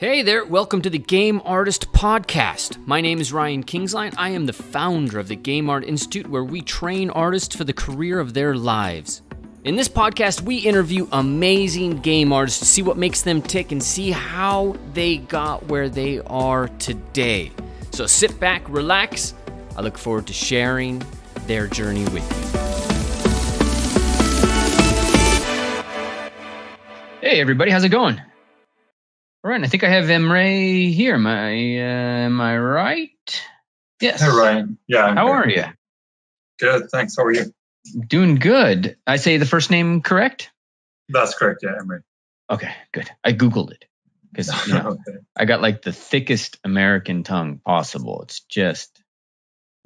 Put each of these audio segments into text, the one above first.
Hey there, welcome to the Game Artist Podcast. My name is Ryan Kingsline. I am the founder of the Game Art Institute, where we train artists for the career of their lives. In this podcast, we interview amazing game artists to see what makes them tick and see how they got where they are today. So sit back, relax. I look forward to sharing their journey with you. Hey everybody, how's it going? All right, I think I have Emre here. Am I right? Yes. Hey, Ryan. Yeah. How are you? Good, thanks. How are you? Doing good. I say the first name correct? That's correct, yeah, Emre. Okay, good. I Googled it because Okay. I got like the thickest American tongue possible. It's just...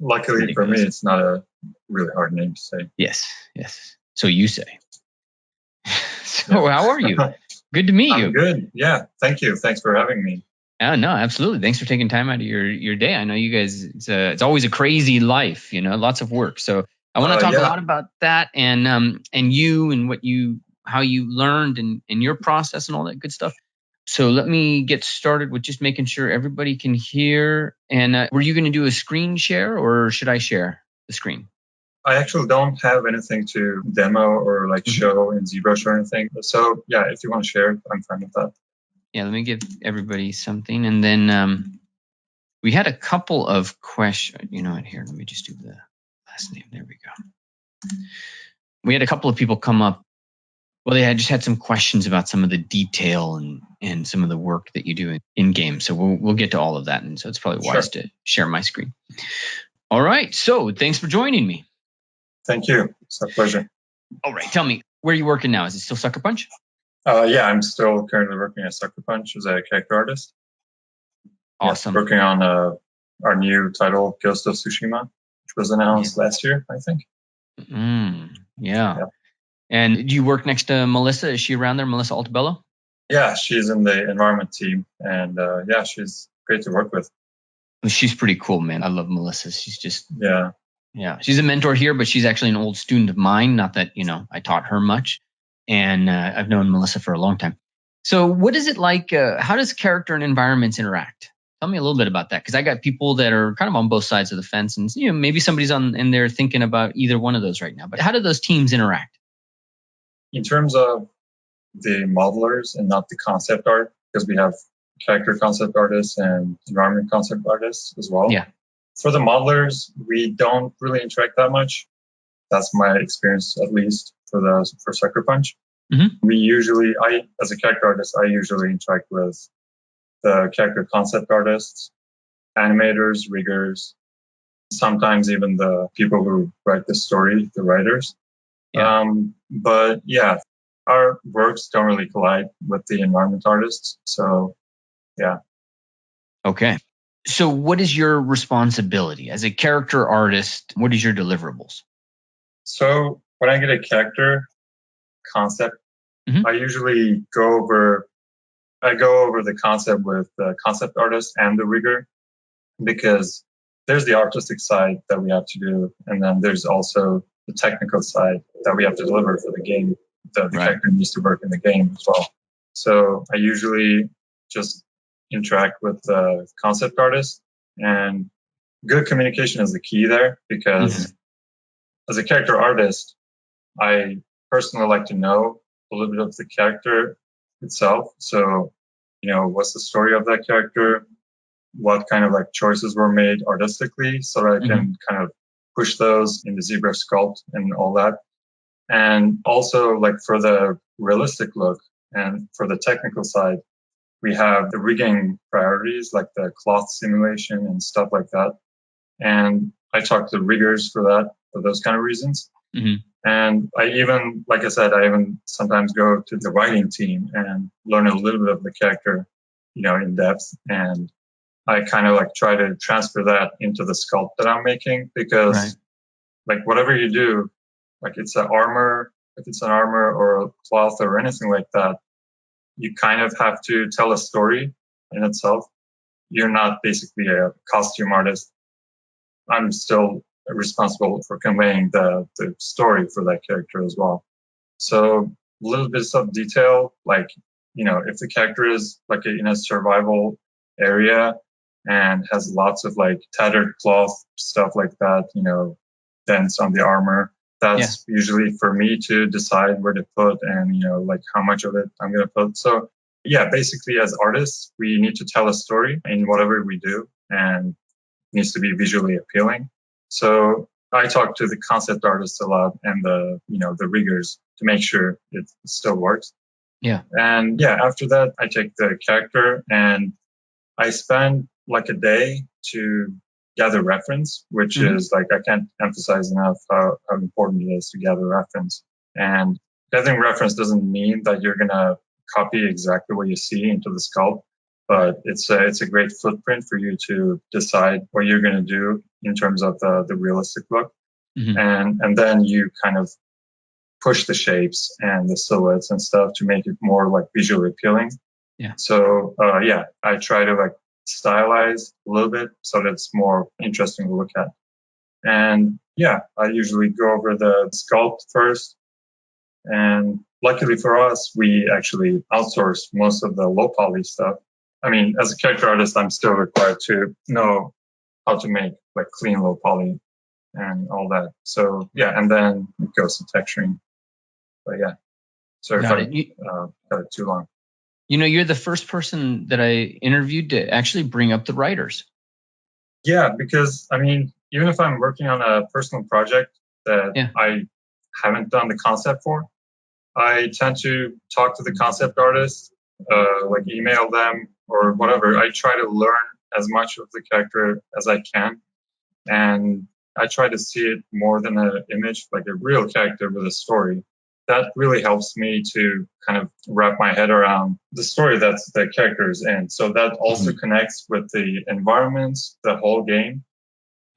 Luckily for me, it's not a really hard name to say. Yes. So you say. So how are you? Good to meet you. I'm good. Yeah. Thank you. Thanks for having me. No, absolutely. Thanks for taking time out of your day. I know you guys, it's always a crazy life, lots of work. So I want to talk a lot about that and you and how you learned and your process and all that good stuff. So let me get started with just making sure everybody can hear. And were you going to do a screen share or should I share the screen? I actually don't have anything to demo or show in ZBrush or anything. So yeah, if you want to share it, I'm fine with that. Yeah, let me give everybody something. And then we had a couple of questions. You know what? Here, let me just do the last name. There we go. We had a couple of people come up. Well, they had just had some questions about some of the detail and some of the work that you do in game. So we'll get to all of that. And so it's probably wise to share my screen. All right. So thanks for joining me. Thank you. It's a pleasure. All right. Tell me, where are you working now? Is it still Sucker Punch? Yeah, I'm still currently working at Sucker Punch as a character artist. Awesome. Yeah, working on our new title, Ghost of Tsushima, which was announced last year, I think. Yeah. And do you work next to Melissa? Is she around there, Melissa Altabello? Yeah, she's in the environment team. And she's great to work with. She's pretty cool, man. I love Melissa. She's just... Yeah, she's a mentor here, but she's actually an old student of mine. Not that, I taught her much. And I've known Melissa for a long time. So what is it like? How does character and environments interact? Tell me a little bit about that. Because I got people that are kind of on both sides of the fence. And, maybe somebody's in there thinking about either one of those right now. But how do those teams interact? In terms of the modelers and not the concept art, because we have character concept artists and environment concept artists as well. Yeah. For the modelers, we don't really interact that much. That's my experience, at least for Sucker Punch. Mm-hmm. As a character artist, I usually interact with the character concept artists, animators, riggers, sometimes even the people who write the story, the writers. Yeah. But yeah, our works don't really collide with the environment artists. So yeah. Okay. So what is your responsibility as a character artist? What is your deliverables? So when I get a character concept, I usually go over the concept with the concept artist and the rigger, because there's the artistic side that we have to do. And then there's also the technical side that we have to deliver for the game. The character needs to work in the game as well. So I usually just interact with the concept artist, and good communication is the key there, because as a character artist, I personally like to know a little bit of the character itself. So, what's the story of that character? What kind of choices were made artistically, so that I can kind of push those in the ZBrush sculpt and all that. And also for the realistic look and for the technical side, we have the rigging priorities, like the cloth simulation and stuff like that. And I talk to the riggers for those kind of reasons. Mm-hmm. And I even sometimes go to the writing team and learn a little bit of the character, in depth. And I kind of try to transfer that into the sculpt that I'm making, because whatever you do, if it's an armor or a cloth or anything like that, you kind of have to tell a story in itself. You're not basically a costume artist. I'm still responsible for conveying the story for that character as well. So a little bit of detail, like if the character is like in a survival area and has lots of like tattered cloth, stuff like that, dents on the armor, that's usually for me to decide where to put and, like how much of it I'm going to put. So yeah, basically as artists, we need to tell a story in whatever we do and it needs to be visually appealing. So I talk to the concept artists a lot and the riggers to make sure it still works. Yeah. And yeah, after that, I take the character and I spend like a day to gather reference, which is like, I can't emphasize enough how important it is to gather reference. And gathering reference doesn't mean that you're going to copy exactly what you see into the sculpt, but it's a great footprint for you to decide what you're going to do in terms of the realistic look. And then you kind of push the shapes and the silhouettes and stuff to make it more like visually appealing. Yeah. So I try to like stylize a little bit so that it's more interesting to look at. And yeah, I usually go over the sculpt first. And luckily for us, we actually outsource most of the low poly stuff. I mean, as a character artist, I'm still required to know how to make like clean low poly and all that. So yeah, and then it goes to texturing. But yeah, sorry if I got it too long. You're the first person that I interviewed to actually bring up the writers. Yeah, because I mean, even if I'm working on a personal project that I haven't done the concept for, I tend to talk to the concept artist, like email them or whatever. I try to learn as much of the character as I can. And I try to see it more than an image, like a real character with a story. That really helps me to kind of wrap my head around the story that the character is in. So that also connects with the environments, the whole game.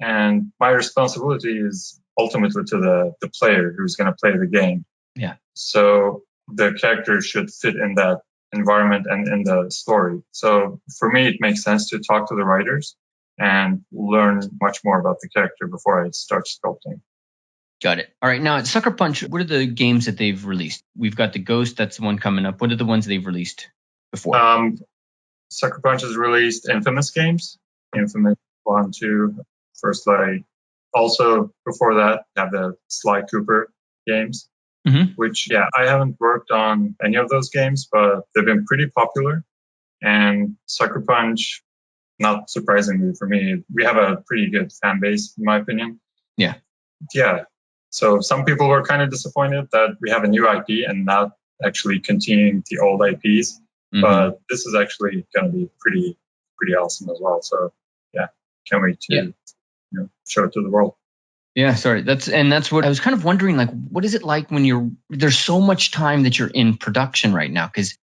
And my responsibility is ultimately to the player who's going to play the game. Yeah. So the character should fit in that environment and in the story. So for me, it makes sense to talk to the writers and learn much more about the character before I start sculpting. Got it. All right. Now at Sucker Punch, what are the games that they've released? We've got the Ghost. That's the one coming up. What are the ones they've released before? Sucker Punch has released Infamous games. Infamous 1, 2, First Light. Also, before that, have the Sly Cooper games, which, I haven't worked on any of those games, but they've been pretty popular. And Sucker Punch, not surprisingly for me, we have a pretty good fan base, in my opinion. Yeah. Yeah. So some people were kind of disappointed that we have a new IP and not actually continuing the old IPs. But this is actually going to be pretty awesome as well. So yeah, can't wait to show it to the world. Yeah, sorry. That's what I was kind of wondering, like, what is it like when there's so much time that you're in production right now? Because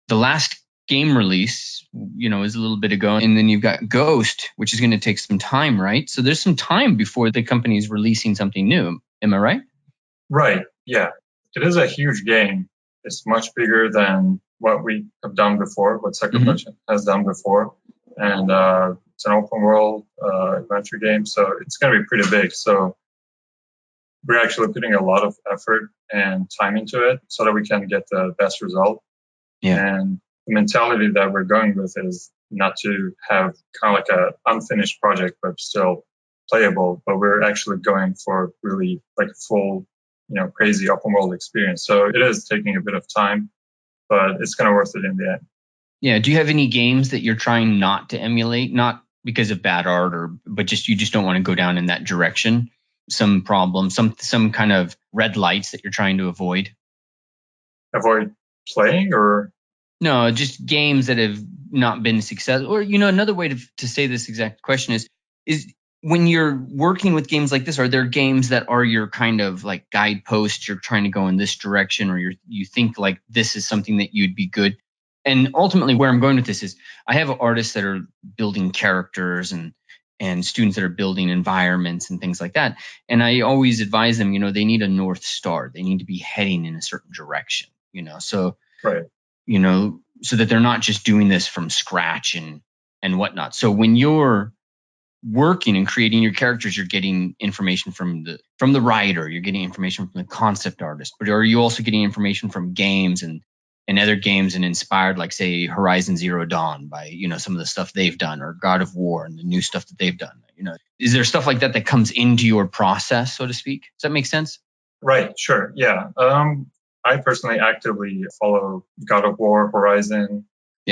the last game release, is a little bit ago, and then you've got Ghost, which is going to take some time, right? So there's some time before the company is releasing something new. Am I right? Right. Yeah. It is a huge game. It's much bigger than what we have done before, what Sucker Punch has done before. And it's an open world adventure game, so it's going to be pretty big. So we're actually putting a lot of effort and time into it so that we can get the best result. Yeah. And the mentality that we're going with is not to have kind of like an unfinished project, but still playable. But we're actually going for really like a full, crazy open world experience. So it is taking a bit of time, but it's going to worth it in the end. Yeah. Do you have any games that you're trying not to emulate? Not because of bad art but you just don't want to go down in that direction? Some problems, some kind of red lights that you're trying to avoid? Avoid playing or? No, just games that have not been successful. Or, another way to say this exact question is when you're working with games like this, are there games that are your kind of like guideposts? You're trying to go in this direction, or you think like this is something that you'd be good. And ultimately where I'm going with this is I have artists that are building characters and students that are building environments and things like that. And I always advise them, they need a North Star. They need to be heading in a certain direction, so, right. So that they're not just doing this from scratch and whatnot. So when you're working and creating your characters, you're getting information from the writer, you're getting information from the concept artist, but are you also getting information from games and in other games and inspired, like say Horizon Zero Dawn by, some of the stuff they've done, or God of War and the new stuff that they've done? Is there stuff like that that comes into your process, so to speak? Does that make sense? Right. Sure. Yeah. I personally actively follow God of War, Horizon,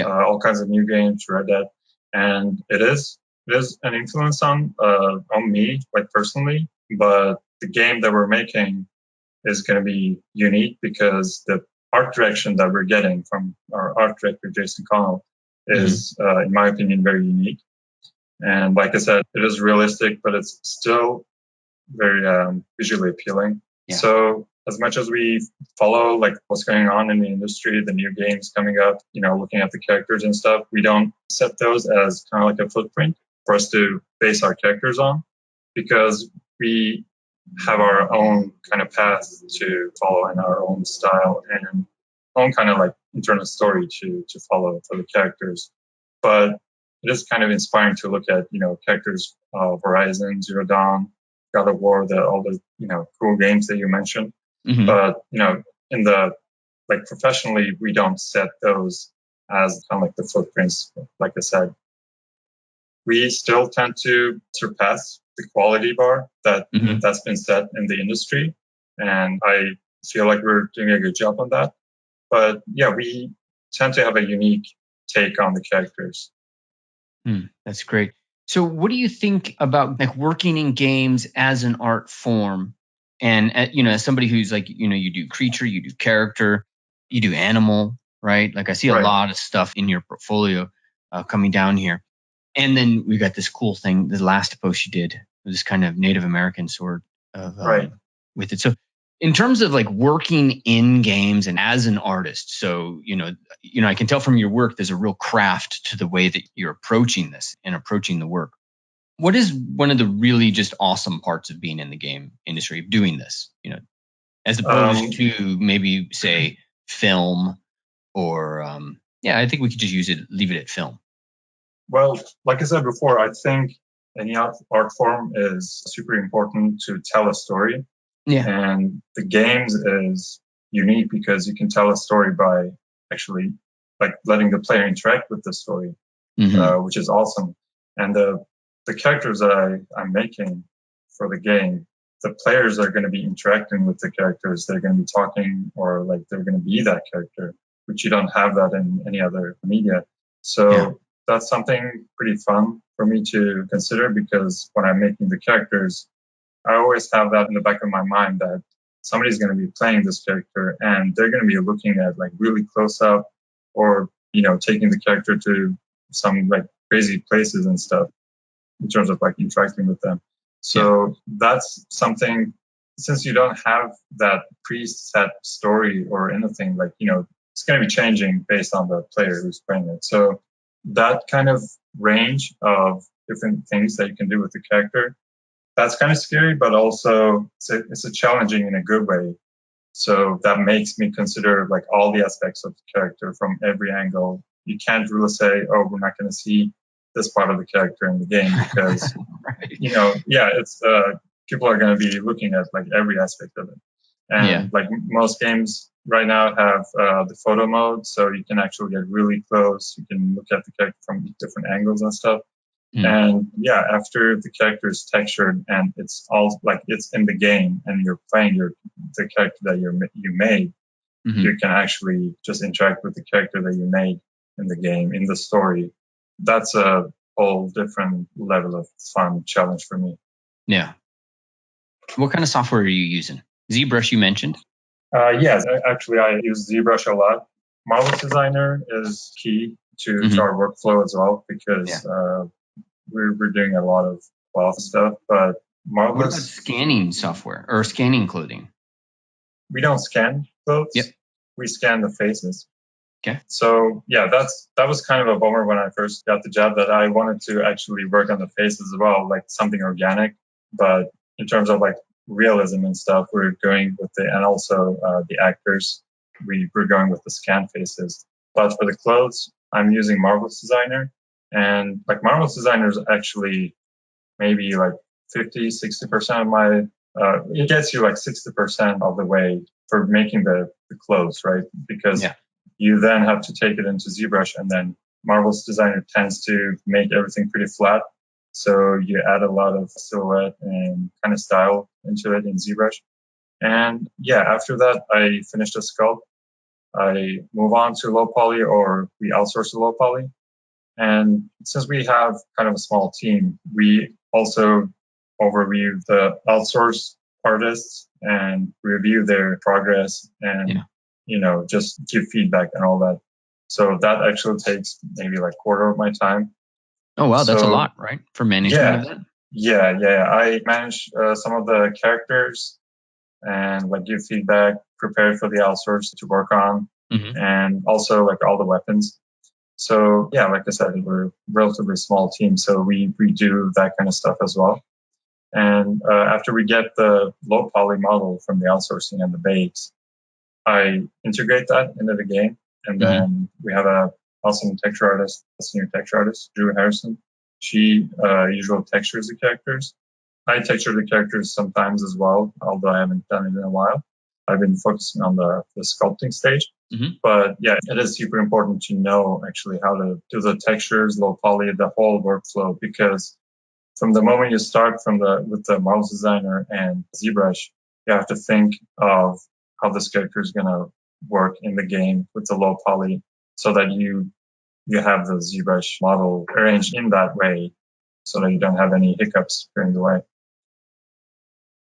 all kinds of new games, Red Dead, and it is an influence on me, like personally. But the game that we're making is going to be unique because the art direction that we're getting from our art director Jason Connell is, in my opinion, very unique. And like I said, it is realistic, but it's still very visually appealing. Yeah. So as much as we follow like what's going on in the industry, the new games coming up, looking at the characters and stuff, we don't set those as kind of like a footprint for us to base our characters on, because we have our own kind of path to follow and our own style and own kind of like internal story to follow for the characters. But it is kind of inspiring to look at, characters of Horizon, Zero Dawn, God of War, all the, cool games that you mentioned. Mm-hmm. But, in the, like professionally, we don't set those as kind of like the footprints. Like I said, we still tend to surpass the quality bar that's been set in the industry. And I feel like we're doing a good job on that. But yeah, we tend to have a unique take on the characters. That's great. So what do you think about like working in games as an art form? And, as somebody who's like, you do creature, you do character, you do animal, right? Like I see a lot of stuff in your portfolio coming down here. And then we got this cool thing, the last post you did, this kind of Native American sort of with it. So in terms of like working in games and as an artist, so, I can tell from your work, there's a real craft to the way that you're approaching this and approaching the work. What is one of the really just awesome parts of being in the game industry, of doing this, as opposed to maybe say film or, I think we could just leave it at film. Well, like I said before, I think any art form is super important to tell a story. Yeah. And the games is unique because you can tell a story by actually like letting the player interact with the story, which is awesome. And the characters that I'm making for the game, the players are going to be interacting with the characters. They're going to be talking, or like they're going to be that character, which you don't have that in any other media. So that's something pretty fun for me to consider, because when I'm making the characters, I always have that in the back of my mind that somebody's going to be playing this character and they're going to be looking at like really close up, or, taking the character to some like crazy places and stuff in terms of like interacting with them. So that's something, since you don't have that preset story or anything, like, it's going to be changing based on the player who's playing it. So that kind of range of different things that you can do with the character, that's kind of scary, but also it's a challenging in a good way. So that makes me consider like all the aspects of the character from every angle. You can't really say, oh, we're not going to see this part of the character in the game because, it's people are going to be looking at like every aspect of it. And like most games right now have the photo mode, so you can actually get really close. You can look at the character from different angles and stuff. And after the character is textured and it's all like it's in the game and you're playing the character that you made, you can actually just interact with the character that you made in the game, in the story. That's a whole different level of fun challenge for me. Yeah. What kind of software are you using? ZBrush you mentioned? Yes, actually I use ZBrush a lot. Marvelous Designer is key to our workflow as well, because we're doing a lot of cloth stuff, but Marvelous... What about scanning software or scanning clothing? We don't scan clothes. Yep. We scan the faces. Okay. So that was kind of a bummer when I first got the job, that I wanted to actually work on the faces as well, like something organic. But in terms of like realism and stuff, we're going with and also the actors, we're going with the scan faces. But for the clothes, I'm using Marvelous Designer. And like Marvelous Designer is actually maybe like 50-60% of my, it gets you like 60% of the way for making the clothes, right? Because you then have to take it into ZBrush, and then Marvel's Designer tends to make everything pretty flat. So you add a lot of silhouette and kind of style into it in ZBrush. And yeah, after that, I finished a sculpt. I move on to low poly, or we outsource to low poly. And since we have kind of a small team, we also overview the outsourced artists and review their progress and, just give feedback and all that. So that actually takes maybe like quarter of my time. Oh, wow. That's a lot, right? For management of that? Yeah. I manage some of the characters and like give feedback, prepare for the outsource to work on, and also like all the weapons. So yeah, like I said, we're a relatively small team, so we do that kind of stuff as well. And after we get the low poly model from the outsourcing and the base, I integrate that into the game. And then we have a awesome texture artist, a senior texture artist, Drew Harrison. She usually textures the characters. I texture the characters sometimes as well, although I haven't done it in a while. I've been focusing on the sculpting stage. But yeah, it is super important to know actually how to do the textures, low poly, the whole workflow, because from the moment you start with the Marvel Designer and ZBrush, you have to think of how this character is going to work in the game with the low poly, so that you have the ZBrush model arranged in that way, so that you don't have any hiccups during the way.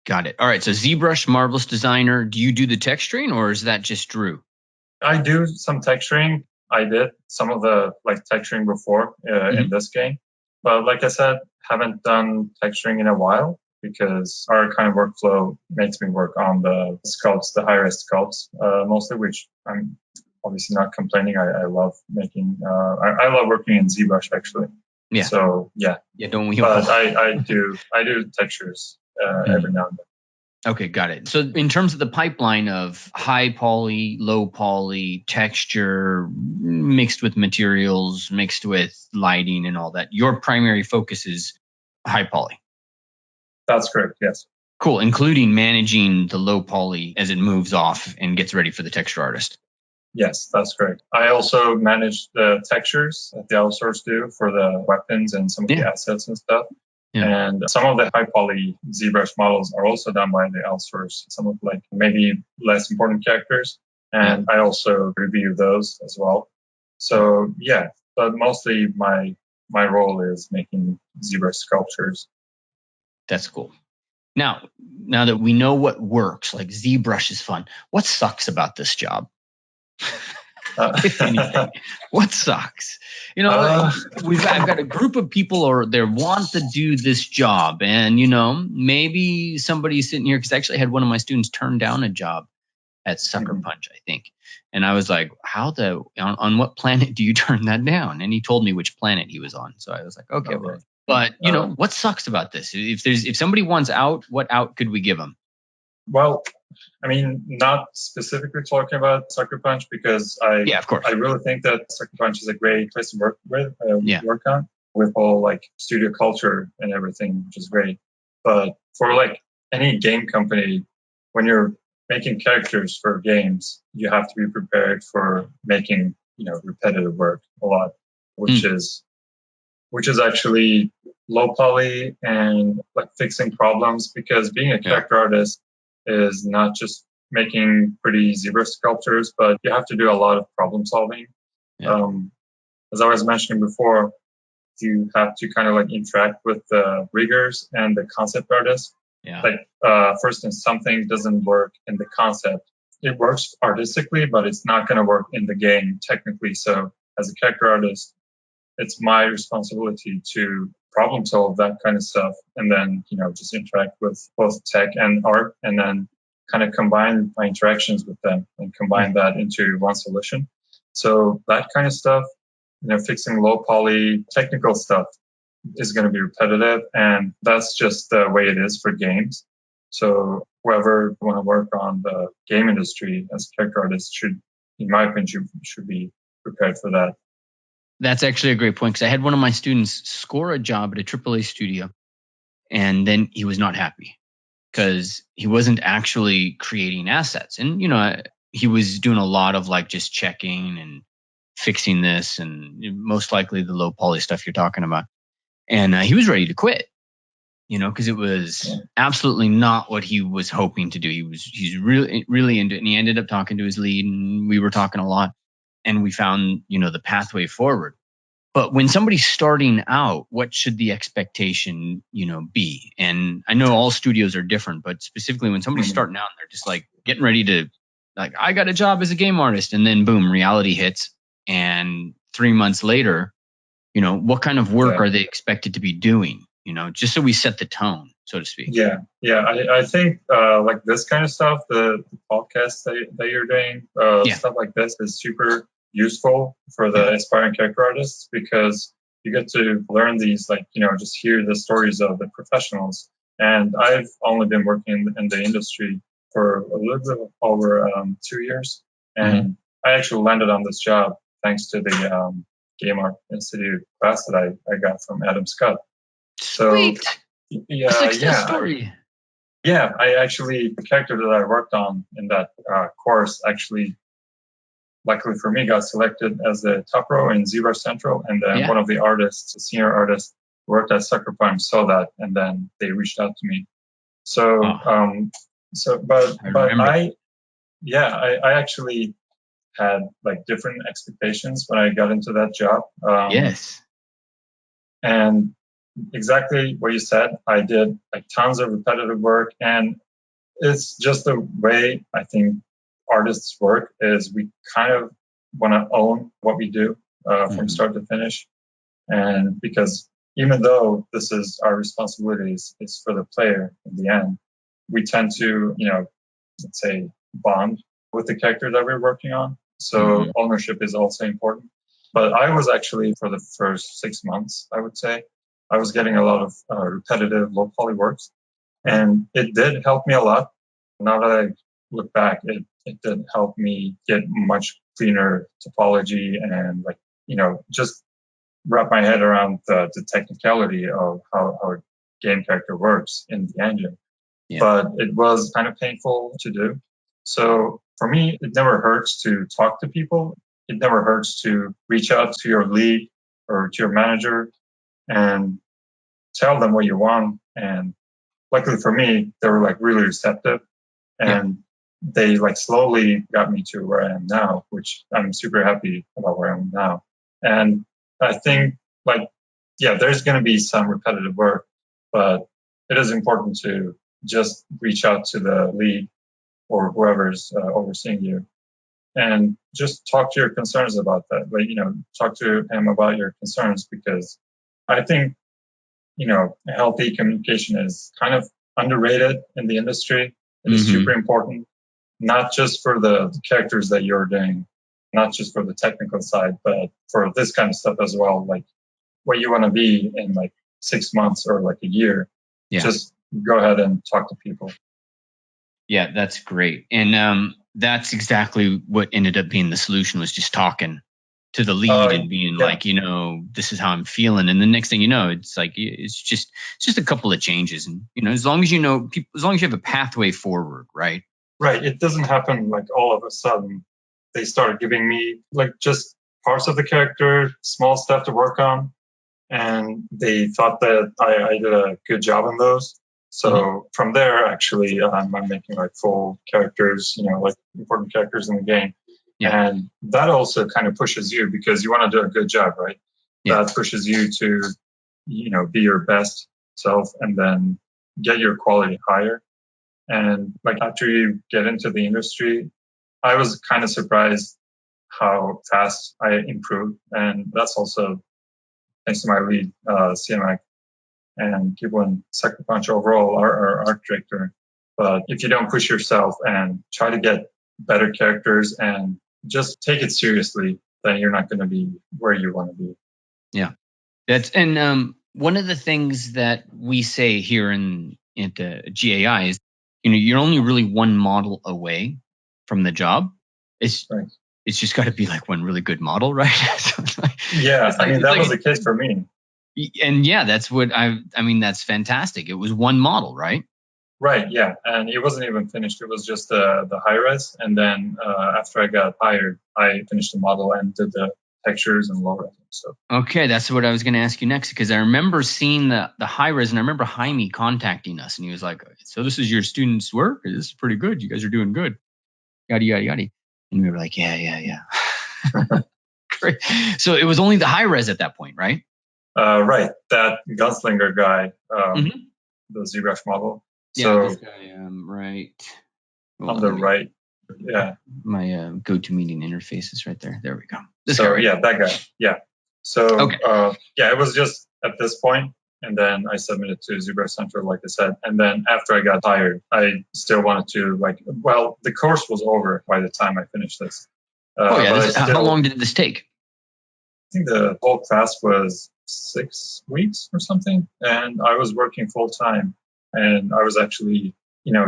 Got it. All right. So ZBrush, Marvelous Designer. Do you do the texturing, or is that just Drew? I do some texturing. I did some of the texturing before in this game. But like I said, haven't done texturing in a while because our kind of workflow makes me work on the sculpts, the high-res sculpts mostly, which I'm obviously not complaining. I love making, I love working in ZBrush actually. Yeah. So yeah. Yeah, don't we all? But I do textures every now and then. Okay, got it. So in terms of the pipeline of high poly, low poly, texture, mixed with materials, mixed with lighting and all that, your primary focus is high poly. That's correct, yes. Cool, including managing the low poly as it moves off and gets ready for the texture artist. Yes, that's correct. I also manage the textures that the outsource do for the weapons and some of the assets and stuff. Yeah. And some of the high poly ZBrush models are also done by the outsource, some of maybe less important characters. And I also review those as well. So yeah, but mostly my role is making ZBrush sculptures. That's cool. Now that we know what works, like ZBrush is fun, what sucks about this job? If anything, what sucks? I've got a group of people they want to do this job, and maybe somebody's sitting here, because I actually had one of my students turn down a job at Sucker Punch, I think, and I was like, on what planet do you turn that down? And he told me which planet he was on, so I was like, okay, well. But what sucks about this? If somebody wants out, what out could we give them? Well, I mean, not specifically talking about Sucker Punch, because of course. I really think that Sucker Punch is a great place to work with, work on, with all studio culture and everything, which is great. But for any game company, when you're making characters for games, you have to be prepared for making repetitive work a lot, which is actually low poly and fixing problems, because being a character artist is not just making pretty ZBrush sculptures, but you have to do a lot of problem solving. Yeah. As I was mentioning before, you have to kind of interact with the riggers and the concept artists. Yeah. For instance, something doesn't work in the concept. It works artistically, but it's not going to work in the game technically. So as a character artist, it's my responsibility to problem solve that kind of stuff, and then just interact with both tech and art, and then kind of combine my interactions with them and combine that into one solution. So that kind of stuff, fixing low poly technical stuff is going to be repetitive, and that's just the way it is for games. So whoever want to work on the game industry as a character artist should, in my opinion, should be prepared for that. That's actually a great point, because I had one of my students score a job at a AAA studio, and then he was not happy because he wasn't actually creating assets. And, he was doing a lot of like just checking and fixing this, and most likely the low poly stuff you're talking about. And he was ready to quit, because it was absolutely not what he was hoping to do. He's really, really into it, and he ended up talking to his lead, and we were talking a lot, and we found, the pathway forward. But when somebody's starting out, what should the expectation, be? And I know all studios are different, but specifically when somebody's starting out and they're just like getting ready to, like, I got a job as a game artist, and then boom, reality hits. And 3 months later, what kind of work are they expected to be doing? Just so we set the tone, so to speak. Yeah. I think like this kind of stuff, the podcast that you're doing, stuff like this is super useful for the aspiring character artists, because you get to learn these, like, just hear the stories of the professionals. And I've only been working in the industry for a little bit over 2 years. And I actually landed on this job thanks to the Game Art Institute class that I got from Adam Scott. So, Sweet. Yeah, success story. The character that I worked on in that course actually, luckily for me, got selected as the top row in Zebra Central, and then one of the artists, a senior artist, who worked at Sucker Punch, saw that, and then they reached out to me. So, I actually had like different expectations when I got into that job. Yes. And exactly what you said, I did like tons of repetitive work, and it's just the way I think artists work is we kind of want to own what we do from start to finish. And because even though this is our responsibilities, it's for the player in the end, we tend to, let's say, bond with the character that we're working on. So ownership is also important. But I was actually, for the first 6 months, I would say, I was getting a lot of repetitive low poly works, and it did help me a lot. Now that I look back, it did help me get much cleaner topology and, like, just wrap my head around the technicality of how a game character works in the engine. Yeah. But it was kind of painful to do. So for me, it never hurts to talk to people. It never hurts to reach out to your lead or to your manager and tell them what you want. And luckily for me, they were like really receptive, and they like slowly got me to where I am now, which I'm super happy about where I am now. And I think there's going to be some repetitive work, but it is important to just reach out to the lead or whoever's overseeing you and just talk to your concerns about that. Like, talk to him about your concerns, because I think, healthy communication is kind of underrated in the industry. It is super important, not just for the characters that you're doing, not just for the technical side, but for this kind of stuff as well. Like what you want to be in like 6 months or like a year. Yeah. Just go ahead and talk to people. Yeah, that's great. And that's exactly what ended up being the solution, was just talking to the lead and being like, this is how I'm feeling. And the next thing you know, it's like, it's just a couple of changes. And, as long as as long as you have a pathway forward, right? Right. It doesn't happen like all of a sudden. They started giving me like just parts of the character, small stuff to work on. And they thought that I did a good job on those. So from there, actually, I'm making like full characters, like important characters in the game. Yeah. And that also kind of pushes you, because you want to do a good job, right? Yeah. That pushes you to, be your best self and then get your quality higher. And like after you get into the industry, I was kind of surprised how fast I improved. And that's also thanks to my lead, CMAC, and people in Sucker Punch overall, our art director. But if you don't push yourself and try to get better characters and just take it seriously, then you're not going to be where you want to be. Yeah. And one of the things that we say here at GAI is, you're only really one model away from the job. It's just got to be like one really good model, right? So that was the case for me. And that's what that's fantastic. It was one model, right? Right, yeah. And it wasn't even finished. It was just the high res. And then after I got hired, I finished the model and did the textures and low res. So. Okay, that's what I was going to ask you next, because I remember seeing the high res, and I remember Jaime contacting us, and he was like, "So this is your students' work? This is pretty good. You guys are doing good." Yada yada yada. And we were like, "Yeah." Great. So it was only the high res at that point, right? Right. That gunslinger guy, the ZBrush model. So, this guy, right. Well, on the right. Yeah. My GoToMeeting interface is right there. There we go. This guy, right? Yeah, that guy. Yeah. So, okay. Yeah, it was just at this point, and then I submitted to ZBrush Central, like I said. And then after I got hired, I still wanted to, the course was over by the time I finished this. How long did this take? I think the whole class was 6 weeks or something, and I was working full time, and I was actually,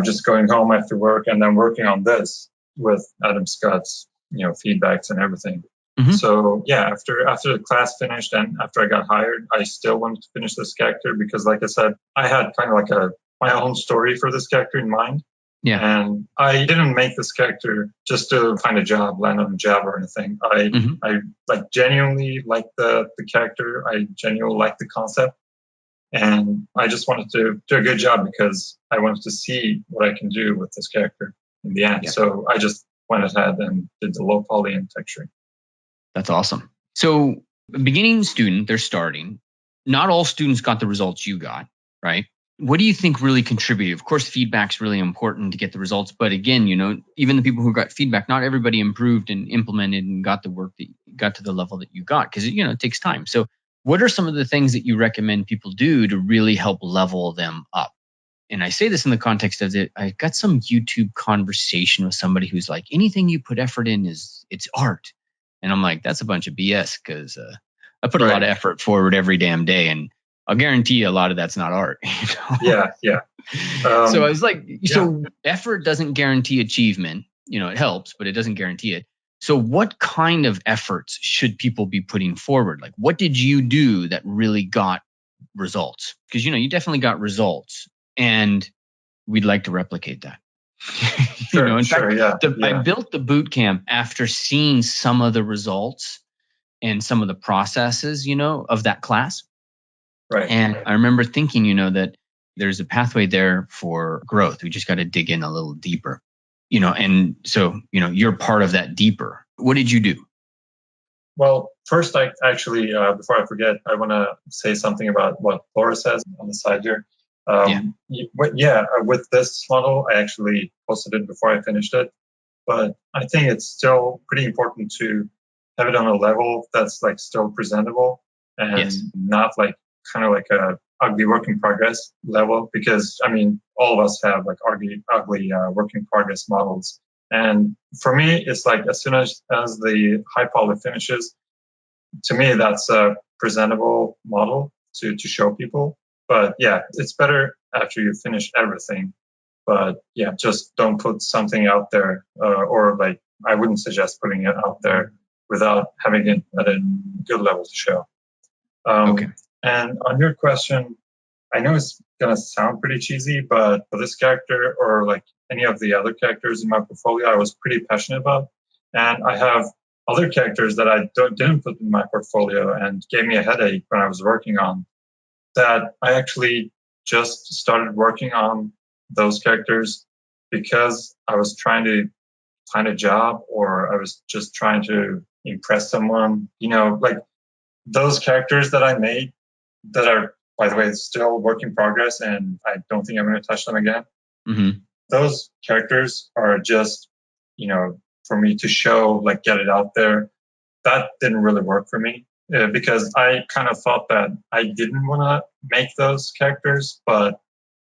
just going home after work and then working on this with Adam Scott's, feedbacks and everything. Mm-hmm. So yeah, after the class finished and after I got hired, I still wanted to finish this character because, like I said, I had kind of my own story for this character in mind. Yeah. And I didn't make this character just to find a job, land on a job or anything. I genuinely like the character. I genuinely like the concept. And I just wanted to do a good job because I wanted to see what I can do with this character in the end. Yeah. So I just went ahead and did the low poly and texturing. That's awesome. So beginning student, they're starting. Not all students got the results you got, right? What do you think really contributed? Of course, feedback's really important to get the results. But again, even the people who got feedback, not everybody improved and implemented and got the work that got to the level that you got because, it takes time. So what are some of the things that you recommend people do to really help level them up? And I say this in the context of that I got some YouTube conversation with somebody who's like, anything you put effort in it's art. And I'm like, that's a bunch of BS because I put a lot of effort forward every damn day. And I'll guarantee you a lot of that's not art. Yeah. So I was like, so effort doesn't guarantee achievement. It helps, but it doesn't guarantee it. So what kind of efforts should people be putting forward? Like, what did you do that really got results? Because, you definitely got results and we'd like to replicate that. In fact, I built the boot camp after seeing some of the results and some of the processes, of that class. Right. And I remember thinking, that there's a pathway there for growth. We just got to dig in a little deeper, and so, you're part of that deeper. What did you do? Well, first, I actually, before I forget, I want to say something about what Laura says on the side here. With this model, I actually posted it before I finished it. But I think it's still pretty important to have it on a level that's still presentable and not kind of a ugly work in progress level, because all of us have ugly work in progress models. And for me, it's as soon as the high poly finishes, to me, that's a presentable model to show people. But yeah, it's better after you finish everything. But yeah, just don't put something out there, or I wouldn't suggest putting it out there without having it at a good level to show. Okay. And on your question, I know it's going to sound pretty cheesy, but for this character or any of the other characters in my portfolio, I was pretty passionate about. And I have other characters that I didn't put in my portfolio and gave me a headache when I was working on, that I actually just started working on those characters because I was trying to find a job or I was just trying to impress someone. Those characters that I made that are, by the way, still work in progress and I don't think I'm going to touch them again. Mm-hmm. Those characters are just, for me to show, get it out there. That didn't really work for me because I kind of thought that I didn't want to make those characters, but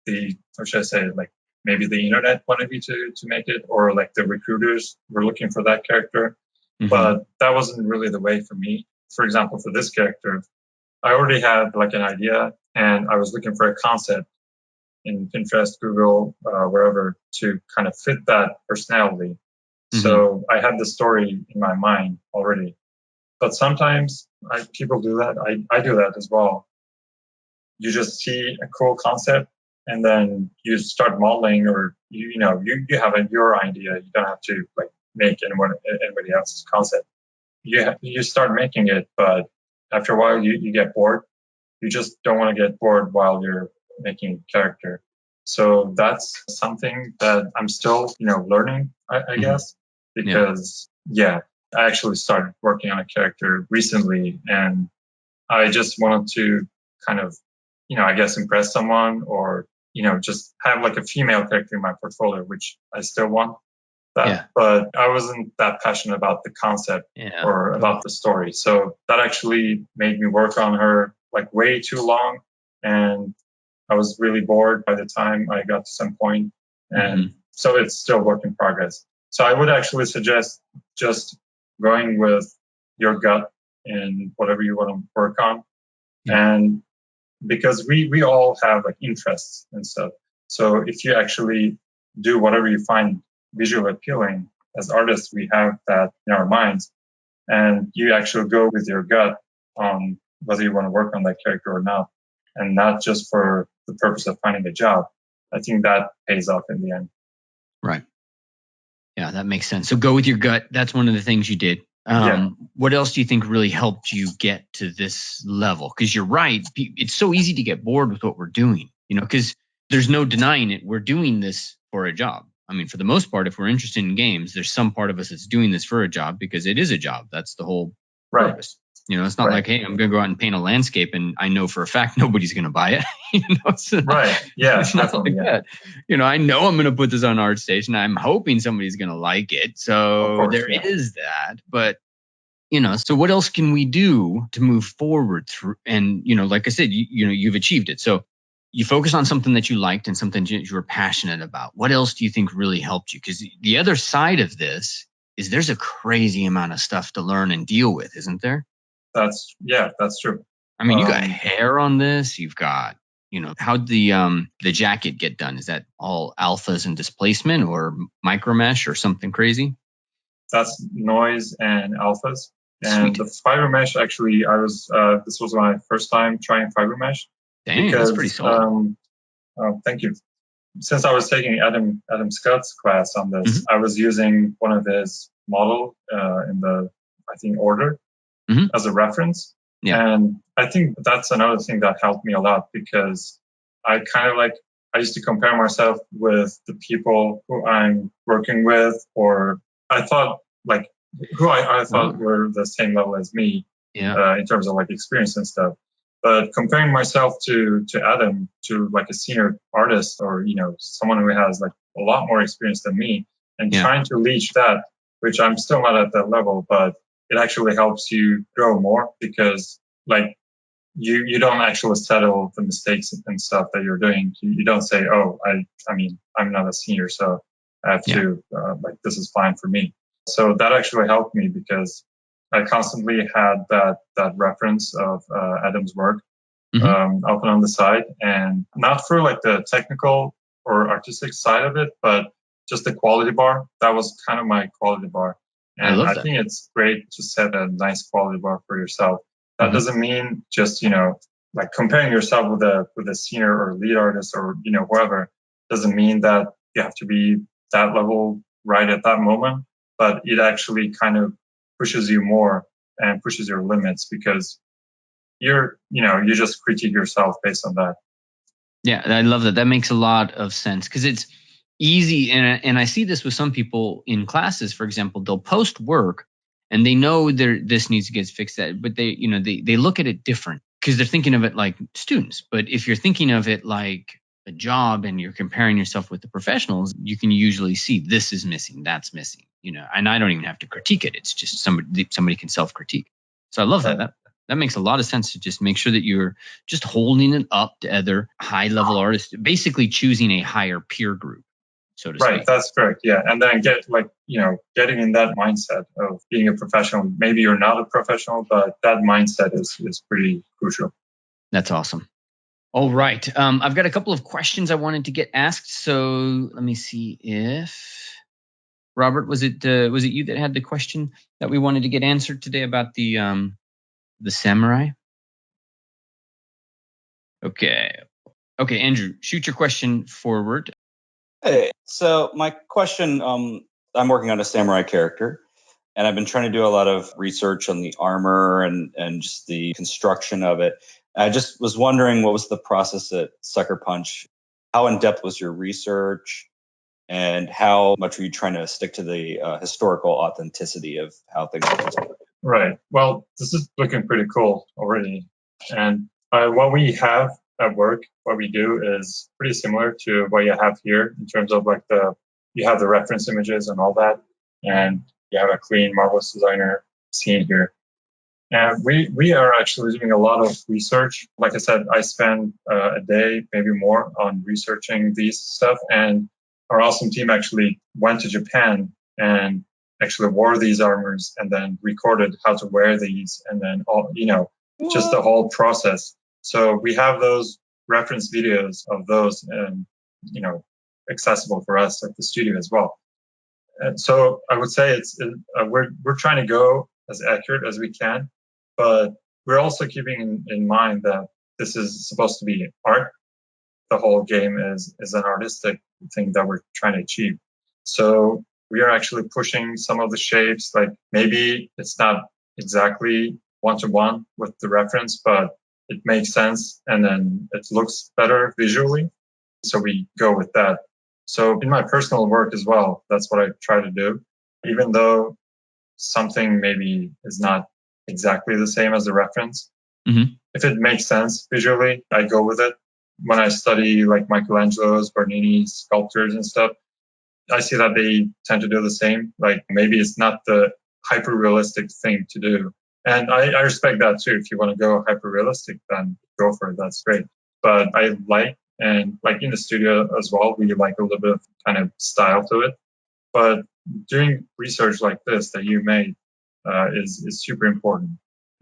maybe the internet wanted me to make it, or the recruiters were looking for that character. Mm-hmm. But that wasn't really the way for me. For example, for this character, I already had an idea and I was looking for a concept in Pinterest, Google, wherever to kind of fit that personality. Mm-hmm. So I had the story in my mind already. But sometimes people do that. I do that as well. You just see a cool concept and then you start modeling, or you have your idea. You don't have to like make anybody else's concept. You start making it, but after a while you get bored. You just don't want to get bored while you're making a character. So that's something that I'm still, learning, I guess, because I actually started working on a character recently, and I just wanted to kind of, I guess impress someone, or, just have like a female character in my portfolio, which I still want that, but I wasn't that passionate about the concept or about the story. So that actually made me work on her like way too long. And I was really bored by the time I got to some point. And so it's still work in progress. So I would actually suggest just going with your gut in whatever you want to work on. And because we all have like interests and stuff. So if you actually do whatever you find visually appealing, as artists, we have that in our minds, and you actually go with your gut on whether you want to work on that character or not, and not just for the purpose of finding a job. I think that pays off in the end. Right. Yeah, that makes sense. So go with your gut. That's one of the things you did. What else do you think really helped you get to this level? Because you're right. It's so easy to get bored with what we're doing, because there's no denying it. We're doing this for a job. I mean, for the most part, if we're interested in games, there's some part of us that's doing this for a job because it is a job. That's the whole purpose. It's not like, hey, I'm going to go out and paint a landscape and I know for a fact nobody's going to buy it. Right. Yeah. It's not like that. I know I'm going to put this on ArtStation. I'm hoping somebody's going to like it. So there is that. But, so what else can we do to move forward through? And, like I said, you've achieved it. So you focus on something that you liked and something you were passionate about. What else do you think really helped you? Because the other side of this is there's a crazy amount of stuff to learn and deal with, isn't there? That's true. I mean, you got hair on this. You've got, how'd the jacket get done? Is that all alphas and displacement or micro mesh or something crazy? That's noise and alphas. And the fiber mesh, actually, this was my first time trying fiber mesh. Dang, that's pretty solid. Thank you. Since I was taking Adam Scott's class on this, I was using one of his model in the, I think, order as a reference. Yeah. And I think that's another thing that helped me a lot, because I kind of I used to compare myself with the people who I'm working with, or I thought who I thought were the same level as me in terms of experience and stuff. But comparing myself to Adam, to a senior artist, or someone who has a lot more experience than me, and trying to reach that, which I'm still not at that level, but it actually helps you grow more, because you don't actually settle the mistakes and stuff that you're doing. You don't say, oh, I mean, I'm not a senior, so I have to this is fine for me. So that actually helped me, because I constantly had that reference of Adam's work open on the side, and not for the technical or artistic side of it, but just the quality bar. That was kind of my quality bar. And I think it's great to set a nice quality bar for yourself. That doesn't mean just, comparing yourself with a senior or lead artist or, whoever, doesn't mean that you have to be that level right at that moment, but it actually kind of pushes you more and pushes your limits, because you just critique yourself based on that. Yeah, I love that. That makes a lot of sense, because it's easy. And I see this with some people in classes, for example. They'll post work and they know this needs to get fixed, but they look at it different, because they're thinking of it like students. But if you're thinking of it like a job and you're comparing yourself with the professionals, you can usually see this is missing, that's missing, and I don't even have to critique it. It's just somebody can self-critique. So I love that. That makes a lot of sense, to just make sure that you're just holding it up to other high-level artists, basically choosing a higher peer group, so to speak. Right, that's correct. Yeah, and then getting in that mindset of being a professional. Maybe you're not a professional, but that mindset is pretty crucial. That's awesome. All right, I've got a couple of questions I wanted to get asked. So let me see if Robert, was it you that had the question that we wanted to get answered today about the samurai? Okay. Okay, Andrew, shoot your question forward. Hey, so my question, I'm working on a samurai character, and I've been trying to do a lot of research on the armor and just the construction of it. I just was wondering, what was the process at Sucker Punch? How in depth was your research, and how much were you trying to stick to the historical authenticity of how things are constructed? Right. Well, this is looking pretty cool already. And what we have at work, what we do is pretty similar to what you have here in terms of like you have the reference images and all that. And you have a clean, marvelous designer scene here. And we are actually doing a lot of research. Like I said, I spend a day, maybe more, on researching these stuff. And our awesome team actually went to Japan and actually wore these armors and then recorded how to wear these and then all, just the whole process. So we have those reference videos of those and, accessible for us at the studio as well. And so I would say we're trying to go as accurate as we can, but we're also keeping in mind that this is supposed to be art. The whole game is an artistic thing that we're trying to achieve. So we are actually pushing some of the shapes, like maybe it's not exactly one-to-one with the reference, but it makes sense and then it looks better visually. So we go with that. So in my personal work as well, that's what I try to do. Even though something maybe is not exactly the same as the reference, if it makes sense visually, I go with it. When I study like Michelangelo's, Bernini's sculptures and stuff, I see that they tend to do the same. Like maybe it's not the hyper realistic thing to do. And I respect that too. If you want to go hyper realistic, then go for it. That's great. But I like in the studio as well, we like a little bit of kind of style to it. But doing research like this that you made is super important.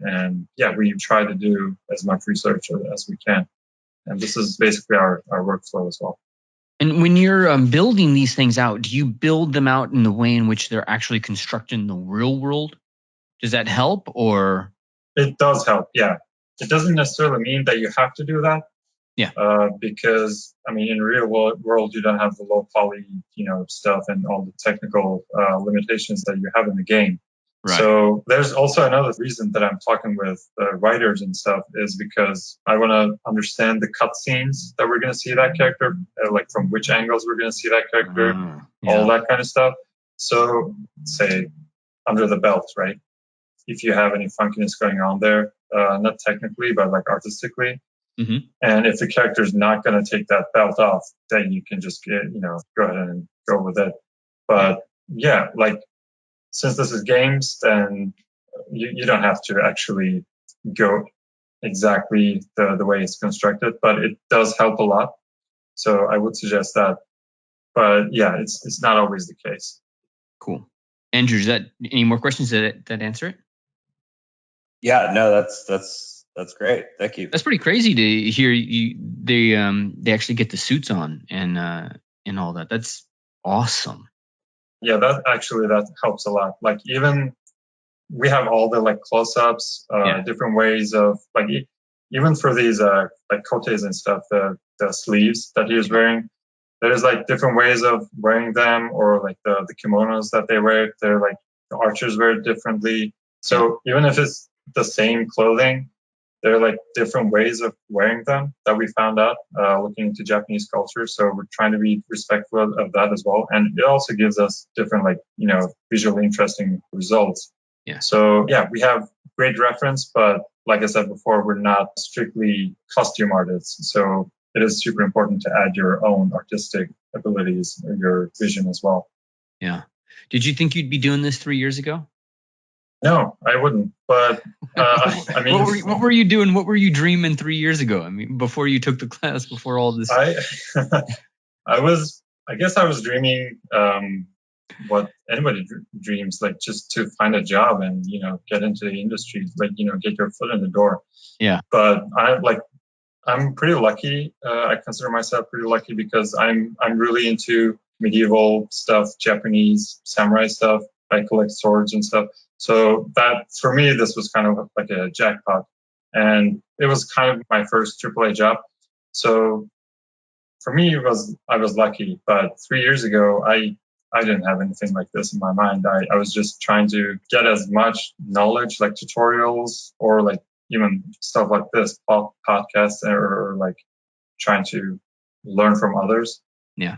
And yeah, we try to do as much research as we can. And this is basically our workflow as well. And when you're building these things out, do you build them out in the way in which they're actually constructed in the real world? Does that help, or? It does help, yeah. It doesn't necessarily mean that you have to do that. Yeah. Because, in real world, you don't have the low poly, stuff and all the technical limitations that you have in the game. Right. So there's also another reason that I'm talking with writers and stuff is because I want to understand the cutscenes that we're going to see that character, like from which angles we're going to see that character, all that kind of stuff. So say under the belt, right? If you have any funkiness going on there, not technically, but like artistically. And if the character is not going to take that belt off, then you can just go ahead and go with it. But yeah, like since this is games, then you don't have to actually go exactly the way it's constructed, but it does help a lot. So I would suggest that. But yeah, it's not always the case. Cool. Andrew, is that any more questions that answer it? Yeah, no, that's great. Thank you. That's pretty crazy to hear they actually get the suits on and all that. That's awesome. Yeah, that helps a lot. Like even we have all the like close-ups, different ways of like even for these like cotes and stuff, the sleeves that he was wearing. There's like different ways of wearing them, or like the kimonos that they wear. They're like the archers wear it differently. So even if it's the same clothing, there are like different ways of wearing them that we found out looking into Japanese culture. So we're trying to be respectful of that as well. And it also gives us different visually interesting results. Yeah. So yeah, we have great reference, but like I said before, we're not strictly costume artists. So it is super important to add your own artistic abilities, your vision as well. Yeah. Did you think you'd be doing this 3 years ago? No, I wouldn't. But what were you doing? What were you dreaming 3 years ago? Before you took the class, before all this. I guess I was dreaming what anybody dreams, like just to find a job and get into the industry, like get your foot in the door. Yeah. But I'm pretty lucky. I consider myself pretty lucky because I'm really into medieval stuff, Japanese samurai stuff. I collect swords and stuff. So that for me, this was kind of like a jackpot, and it was kind of my first AAA job. So for me, I was lucky. But 3 years ago, I didn't have anything like this in my mind. I was just trying to get as much knowledge, like tutorials or like even stuff like this, podcasts, or like trying to learn from others. Yeah.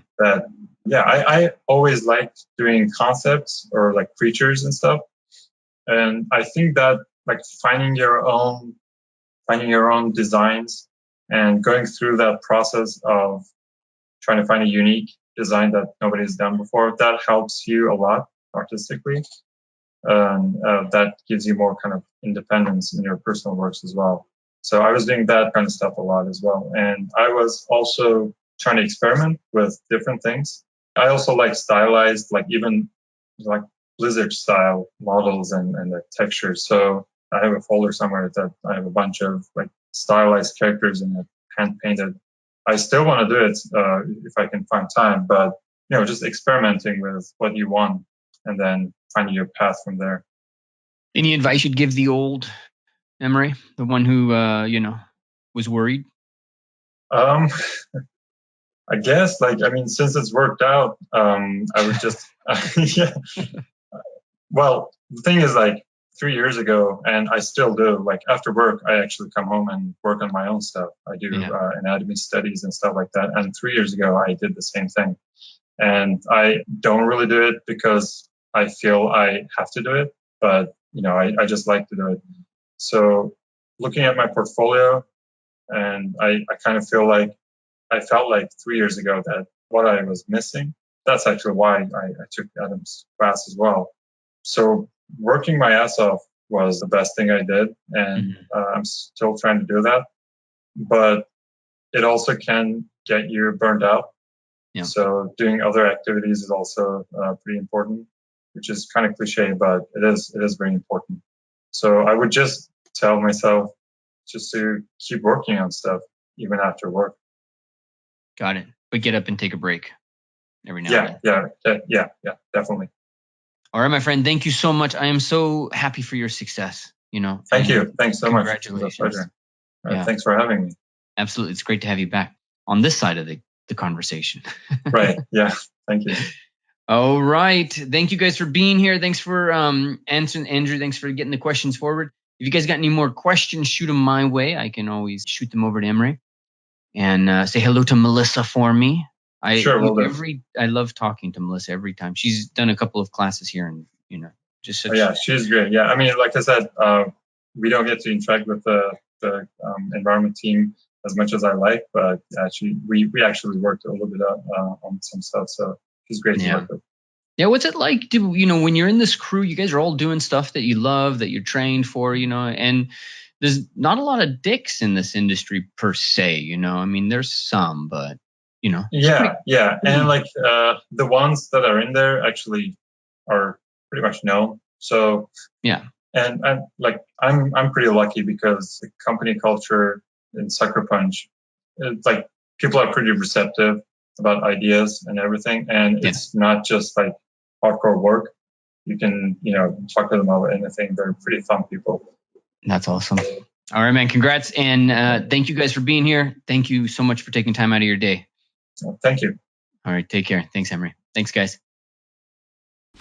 I always liked doing concepts or like creatures and stuff. And I think that like finding your own designs and going through that process of trying to find a unique design that nobody's done before, that helps you a lot artistically. That gives you more kind of independence in your personal works as well. So I was doing that kind of stuff a lot as well. And I was also trying to experiment with different things. I also like stylized, like even like Blizzard style models and the textures. So I have a folder somewhere that I have a bunch of like stylized characters in it, hand painted. I still want to do it if I can find time, but just experimenting with what you want and then finding your path from there. Any advice you'd give the old Emre, the one who was worried? I guess since it's worked out, I would just yeah. Well, the thing is, like 3 years ago, and I still do, like after work, I actually come home and work on my own stuff. I do anatomy studies and stuff like that. And 3 years ago, I did the same thing. And I don't really do it because I feel I have to do it, but I just like to do it. So looking at my portfolio, and I kind of feel like I felt like 3 years ago that what I was missing, that's actually why I took Adam's class as well. So working my ass off was the best thing I did, and I'm still trying to do that. But it also can get you burned out. Yeah. So doing other activities is also pretty important, which is kind of cliche, but it is very important. So I would just tell myself just to keep working on stuff even after work. Got it. But get up and take a break every now and then. Yeah, definitely. All right, my friend. Thank you so much. I am so happy for your success. Thank you. Thanks so much. Congratulations. It was a pleasure. Thanks for having me. Absolutely. It's great to have you back on this side of the conversation. Right. Yeah. Thank you. All right. Thank you guys for being here. Thanks for answering, Andrew. Thanks for getting the questions forward. If you guys got any more questions, shoot them my way. I can always shoot them over to Emre. And say hello to Melissa for me. Sure, will do. I love talking to Melissa every time. She's done a couple of classes here, and just such. She's great. Yeah, I mean, like I said, we don't get to interact with the environment team as much as I like, but actually, we actually worked a little bit on some stuff. So she's great to work with. Yeah, what's it like to when you're in this crew? You guys are all doing stuff that you love, that you're trained for, and there's not a lot of dicks in this industry per se. I mean, there's some, but Yeah, and like the ones that are in there actually are pretty much known. So yeah, and I'm pretty lucky because the company culture in Sucker Punch, it's like people are pretty receptive about ideas and everything, and it's not just like hardcore work. You can talk to them about anything. They're pretty fun people. That's awesome. All right, man. Congrats, and thank you guys for being here. Thank you so much for taking time out of your day. Thank you. All right. Take care. Thanks, Emre. Thanks, guys.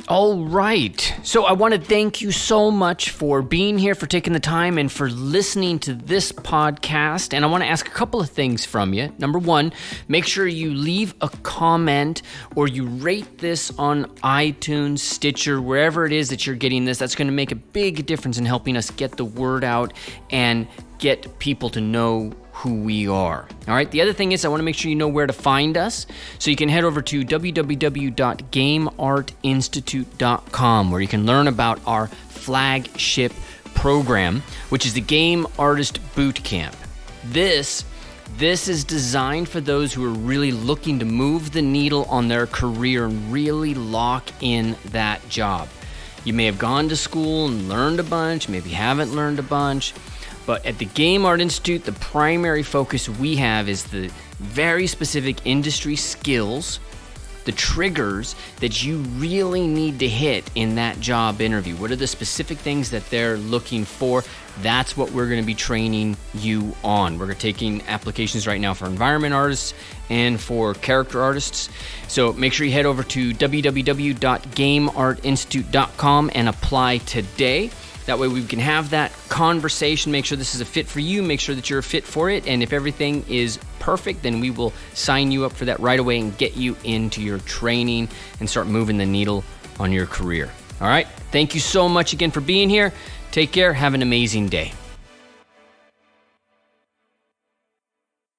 All right. So I want to thank you so much for being here, for taking the time, and for listening to this podcast. And I want to ask a couple of things from you. Number one, make sure you leave a comment or you rate this on iTunes, Stitcher, wherever it is that you're getting this. That's going to make a big difference in helping us get the word out and get people to know who we are. All right. The other thing is I want to make sure you know where to find us. So you can head over to www.gameartinstitute.com, where you can learn about our flagship program, which is the Game Artist Bootcamp. This is designed for those who are really looking to move the needle on their career and really lock in that job. You may have gone to school and learned a bunch, maybe haven't learned a bunch. But at the Game Art Institute, the primary focus we have is the very specific industry skills, the triggers that you really need to hit in that job interview. What are the specific things that they're looking for? That's what we're going to be training you on. We're taking applications right now for environment artists and for character artists. So make sure you head over to www.gameartinstitute.com and apply today. That way we can have that conversation, make sure this is a fit for you, make sure that you're a fit for it, and if everything is perfect, then we will sign you up for that right away and get you into your training and start moving the needle on your career. All right, thank you so much again for being here. Take care, have an amazing day.